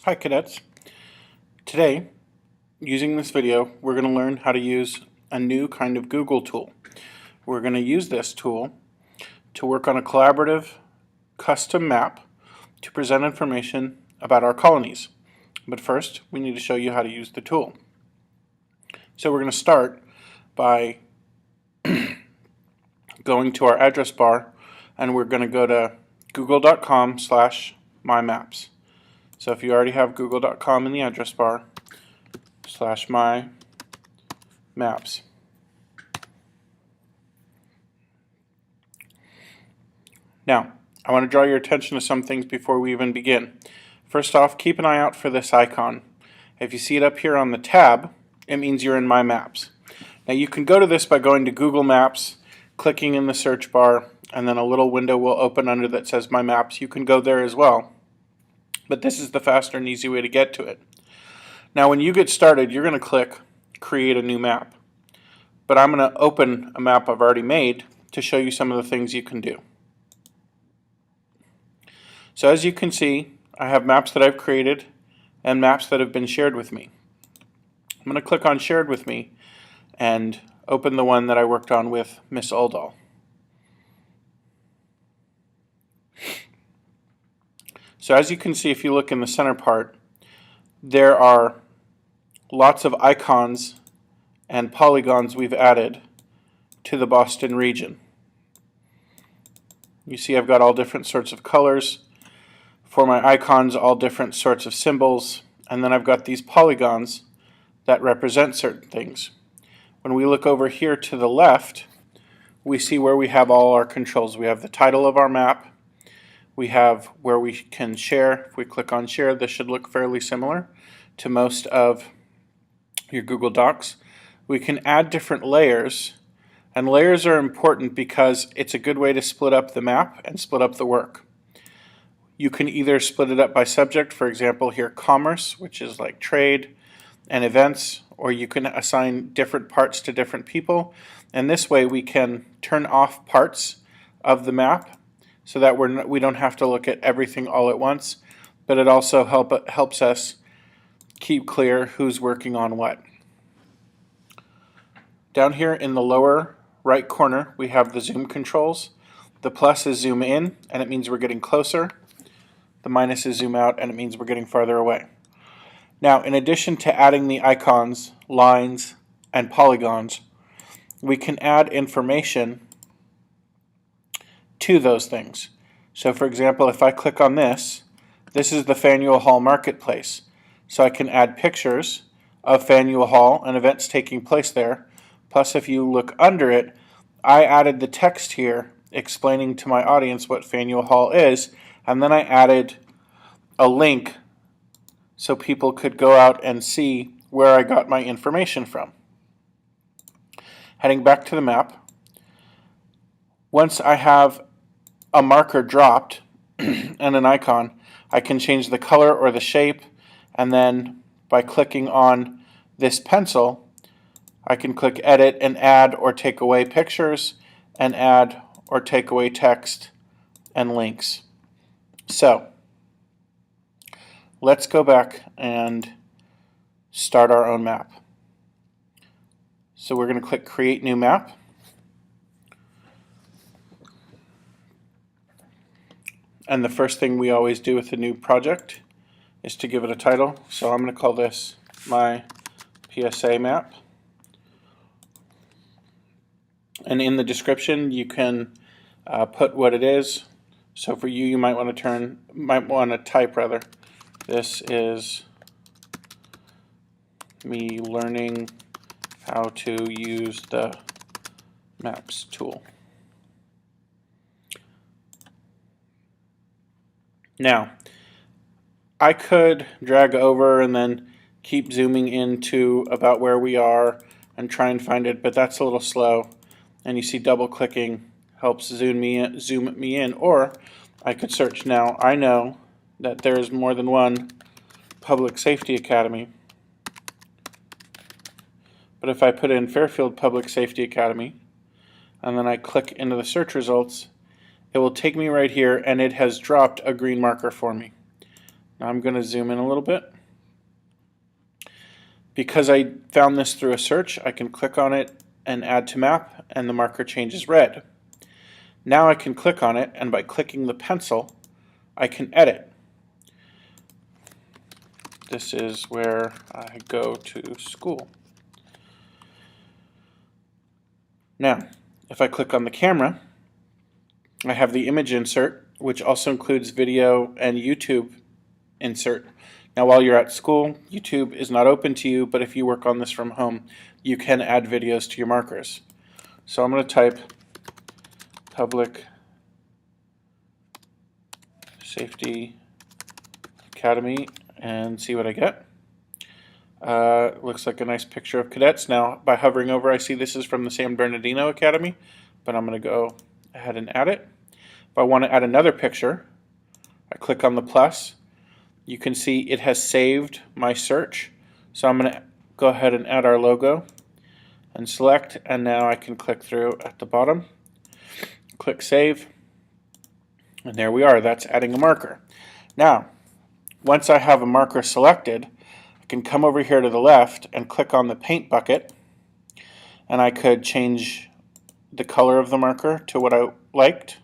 Hi cadets. Today, using this video, we're going to learn how to use a new kind of Google tool. We're going to use this tool to work on a collaborative custom map to present information about our colonies. But first, we need to show you how to use the tool. So we're going to start by going to our address bar, and we're going to go to google.com/mymaps. So if you already have google.com in the address bar, /mymaps. Now, I want to draw your attention to some things before we even begin. First off, keep an eye out for this icon. If you see it up here on the tab, it means you're in MyMaps. Now you can go to this by going to Google Maps, clicking in the search bar, and then a little window will open under that says My Maps. You can go there as well, but this is the faster and easy way to get to it. Now when you get started, you're going to click Create a New Map. But I'm going to open a map I've already made to show you some of the things you can do. So as you can see, I have maps that I've created and maps that have been shared with me. I'm going to click on Shared with Me and open the one that I worked on with Miss Oldall. So as you can see, if you look in the center part, there are lots of icons and polygons we've added to the Boston region. You see I've got all different sorts of colors. For my icons, all different sorts of symbols, and then I've got these polygons that represent certain things. When we look over here to the left, we see where we have all our controls. We have the title of our map. We have where we can share. If we click on share, this should look fairly similar to most of your Google Docs. We can add different layers, and layers are important because it's a good way to split up the map and split up the work. You can either split it up by subject, for example here commerce, which is like trade and events, or you can assign different parts to different people, and this way we can turn off parts of the map so that we don't have to look at everything all at once, but it also helps us keep clear who's working on what. Down here in the lower right corner we have the zoom controls. The plus is zoom in, and it means we're getting closer. The minus is zoom out, and it means we're getting farther away. Now, in addition to adding the icons, lines, and polygons, we can add information to those things. So for example, if I click on this, this is the Faneuil Hall Marketplace. So I can add pictures of Faneuil Hall and events taking place there. Plus, if you look under it, I added the text here explaining to my audience what Faneuil Hall is, and then I added a link so people could go out and see where I got my information from. Heading back to the map, once I have a marker dropped and an icon, I can change the color or the shape, and then by clicking on this pencil, I can click edit and add or take away pictures, and add or take away text and links. So let's go back and start our own map. So we're going to click Create New Map. And the first thing we always do with a new project is to give it a title. So I'm going to call this My PSA Map. And in the description you can put what it is. So for you, you might want to type rather. This is me learning how to use the Maps tool. Now, I could drag over and then keep zooming into about where we are and try and find it, but that's a little slow. And you see double clicking helps zoom me in, or I could search. Now, I know that there is more than one public safety academy, but if I put in Fairfield Public Safety Academy and then I click into the search results, it will take me right here, and it has dropped a green marker for me. Now I'm going to zoom in a little bit. Because I found this through a search, I can click on it and add to map, and the marker changes red. Now I can click on it, and by clicking the pencil, I can edit. This is where I go to school. Now, if I click on the camera, I have the image insert, which also includes video and YouTube insert. Now, while you're at school, YouTube is not open to you, but if you work on this from home, you can add videos to your markers. So I'm going to type Public Safety Academy and see what I get. Looks like a nice picture of cadets. Now, by hovering over, I see this is from the San Bernardino Academy, but I'm going to go ahead and add it. If I want to add another picture, I click on the plus. You can see it has saved my search. So I'm going to go ahead and add our logo and select, and now I can click through at the bottom. Click Save, and there we are. That's adding a marker. Now, once I have a marker selected, I can come over here to the left and click on the paint bucket, and I could change the color of the marker to what I liked.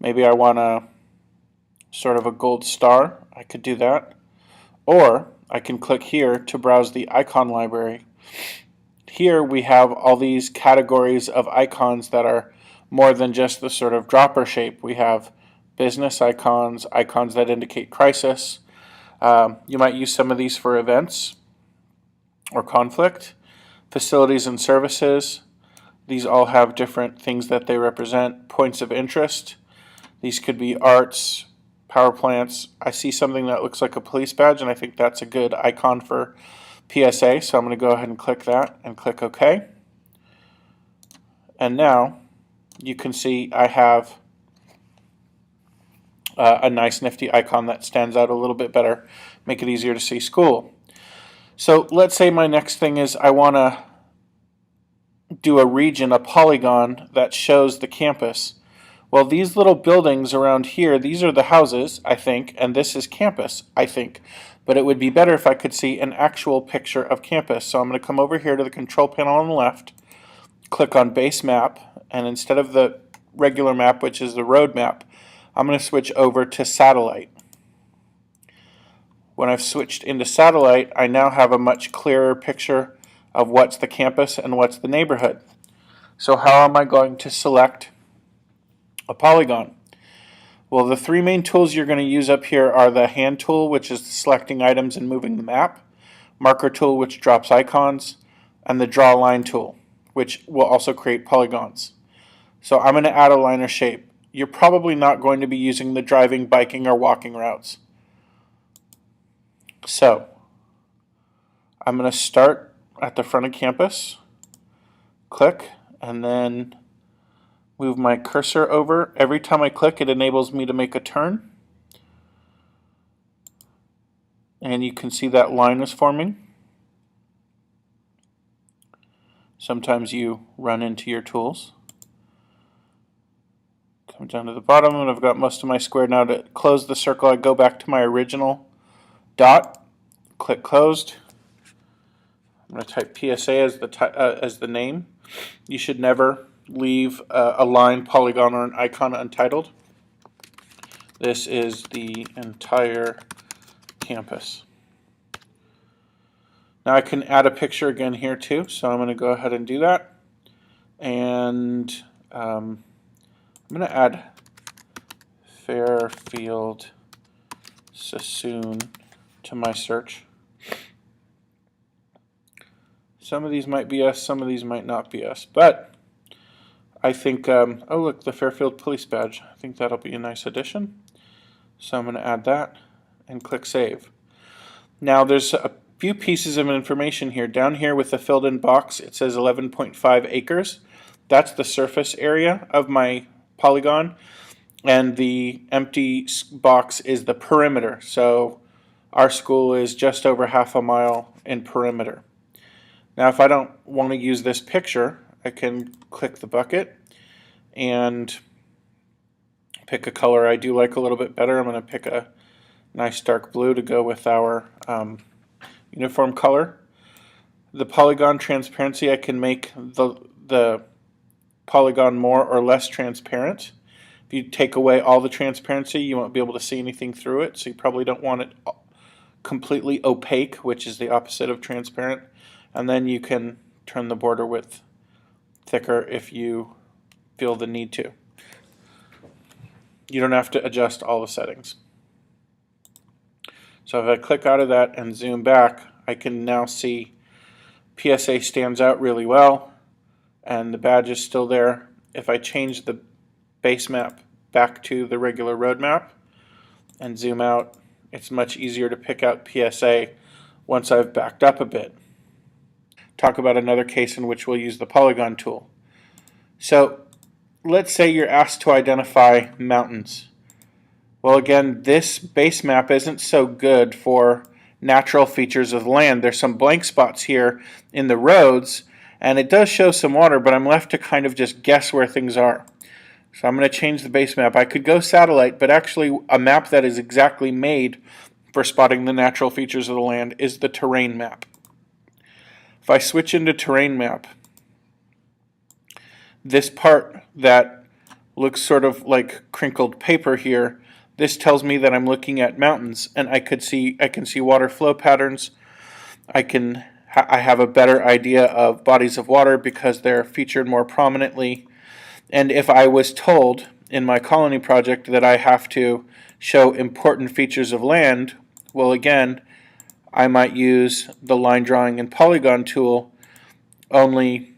Maybe I want a sort of a gold star. I could do that. Or I can click here to browse the icon library. Here we have all these categories of icons that are more than just the sort of dropper shape. We have business icons, icons that indicate crisis. You might use some of these for events or conflict. Facilities and services. These all have different things that they represent. Points of interest. These could be arts, power plants. I see something that looks like a police badge, and I think that's a good icon for PSA, so I'm going to go ahead and click that and click OK. And now you can see I have a nice nifty icon that stands out a little bit better, make it easier to see school. So let's say my next thing is I want to do a region, a polygon that shows the campus. Well, these little buildings around here, these are the houses, I think, and this is campus, I think. But it would be better if I could see an actual picture of campus. So I'm going to come over here to the control panel on the left, click on base map, and instead of the regular map, which is the road map, I'm going to switch over to satellite. When I've switched into satellite, I now have a much clearer picture of what's the campus and what's the neighborhood. So how am I going to select a polygon? Well, the three main tools you're going to use up here are the hand tool, which is selecting items and moving the map, marker tool, which drops icons, and the draw line tool, which will also create polygons. So I'm going to add a line or shape. You're probably not going to be using the driving, biking, or walking routes. So I'm going to start at the front of campus, click, and then move my cursor over. Every time I click, it enables me to make a turn. And you can see that line is forming. Sometimes you run into your tools. Come down to the bottom, and I've got most of my square. Now to close the circle, I go back to my original dot, click closed. I'm going to type PSA as the name. You should never leave a line, polygon, or an icon untitled. This is the entire campus. Now I can add a picture again here too, so I'm going to go ahead and do that. And I'm going to add Fairfield Sassoon to my search. Some of these might be us, some of these might not be us, but I think, oh look, the Fairfield police badge. I think that'll be a nice addition. So I'm going to add that and click Save. Now there's a few pieces of information here. Down here with the filled in box, it says 11.5 acres. That's the surface area of my polygon, and the empty box is the perimeter. So our school is just over half a mile in perimeter. Now if I don't want to use this picture, I can click the bucket and pick a color I do like a little bit better. I'm going to pick a nice dark blue to go with our uniform color. The Polygon Transparency, I can make the polygon more or less transparent. If you take away all the transparency, you won't be able to see anything through it, so you probably don't want it completely opaque, which is the opposite of transparent. And then you can turn the border width thicker if you feel the need to. You don't have to adjust all the settings. So if I click out of that and zoom back, I can now see PSA stands out really well and the badge is still there. If I change the base map back to the regular road map and zoom out, it's much easier to pick out PSA once I've backed up a bit. Talk about another case in which we'll use the Polygon tool. So let's say you're asked to identify mountains. Well, again, this base map isn't so good for natural features of the land. There's some blank spots here in the roads, and it does show some water, but I'm left to kind of just guess where things are. So I'm going to change the base map. I could go satellite, but actually a map that is exactly made for spotting the natural features of the land is the terrain map. If I switch into terrain map, this part that looks sort of like crinkled paper here, this tells me that I'm looking at mountains, and I can see water flow patterns. I have a better idea of bodies of water because they're featured more prominently. And if I was told in my colony project that I have to show important features of land, well, again, I might use the line drawing and polygon tool, only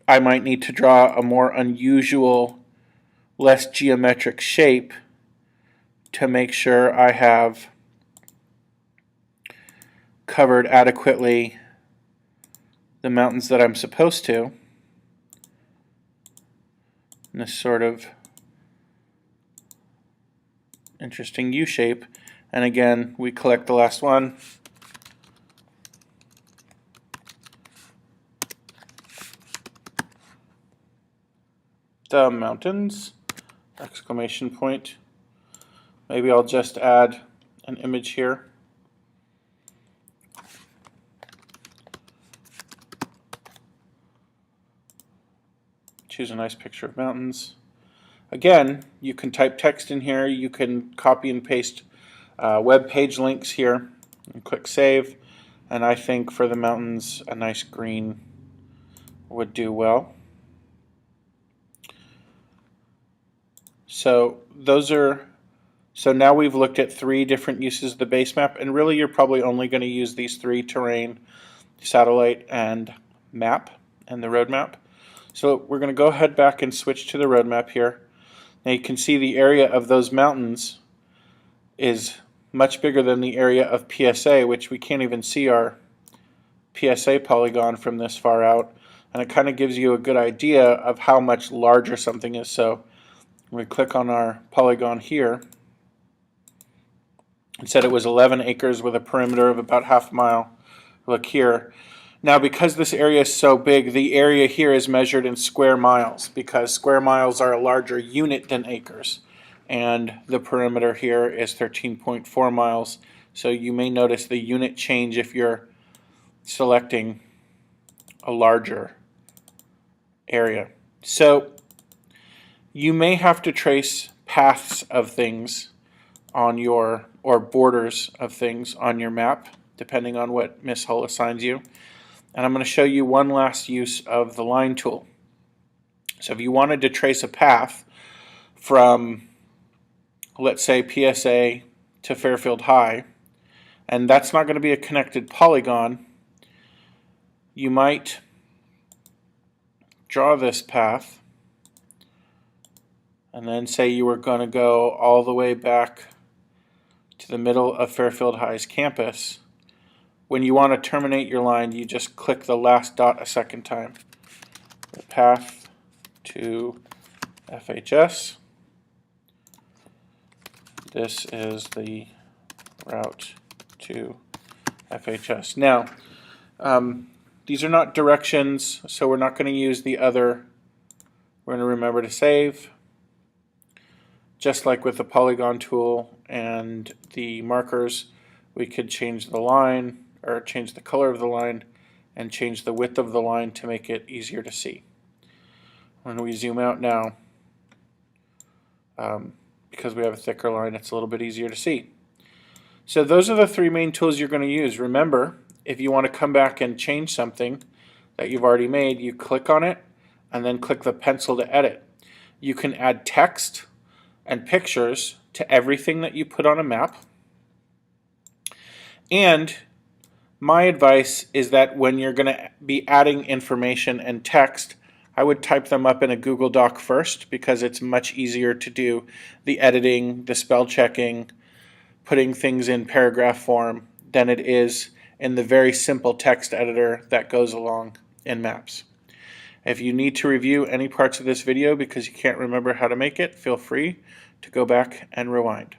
I might need to draw a more unusual, less geometric shape to make sure I have covered adequately the mountains that I'm supposed to in this sort of interesting U shape. And again, we collect the last one. The mountains, exclamation point. Maybe I'll just add an image here. Choose a nice picture of mountains. Again, you can type text in here. You can copy and paste web page links here and click save. And I think for the mountains, a nice green would do well. So now we've looked at 3 different uses of the base map, and really you're probably only going to use these 3: terrain, satellite, and map, and the road map. So we're going to go ahead back and switch to the road map here. Now you can see the area of those mountains is much bigger than the area of PSA, which we can't even see our PSA polygon from this far out, and it kind of gives you a good idea of how much larger something is. So we click on our polygon here. It said it was 11 acres with a perimeter of about half a mile. Look here. Now, because this area is so big, the area here is measured in square miles, because square miles are a larger unit than acres. And the perimeter here is 13.4 miles. So you may notice the unit change if you're selecting a larger area. So you may have to trace paths of things on your, or borders of things on your map, depending on what Miss Hull assigns you. And I'm going to show you one last use of the line tool. So if you wanted to trace a path from, let's say, PSA to Fairfield High, and that's not going to be a connected polygon, you might draw this path and then say you were going to go all the way back to the middle of Fairfield High's campus. When you want to terminate your line, you just click the last dot a second time. The path to FHS. This is the route to FHS. Now, these are not directions, so we're not going to use the other. We're going to remember to save. Just like with the Polygon tool and the markers, we could change the line, or change the color of the line, and change the width of the line to make it easier to see. When we zoom out now, because we have a thicker line, it's a little bit easier to see. So those are the three main tools you're going to use. Remember, if you want to come back and change something that you've already made, you click on it and then click the pencil to edit. You can add text and pictures to everything that you put on a map. And my advice is that when you're going to be adding information and text, I would type them up in a Google Doc first, because it's much easier to do the editing, the spell checking, putting things in paragraph form than it is in the very simple text editor that goes along in Maps. If you need to review any parts of this video because you can't remember how to make it, feel free to go back and rewind.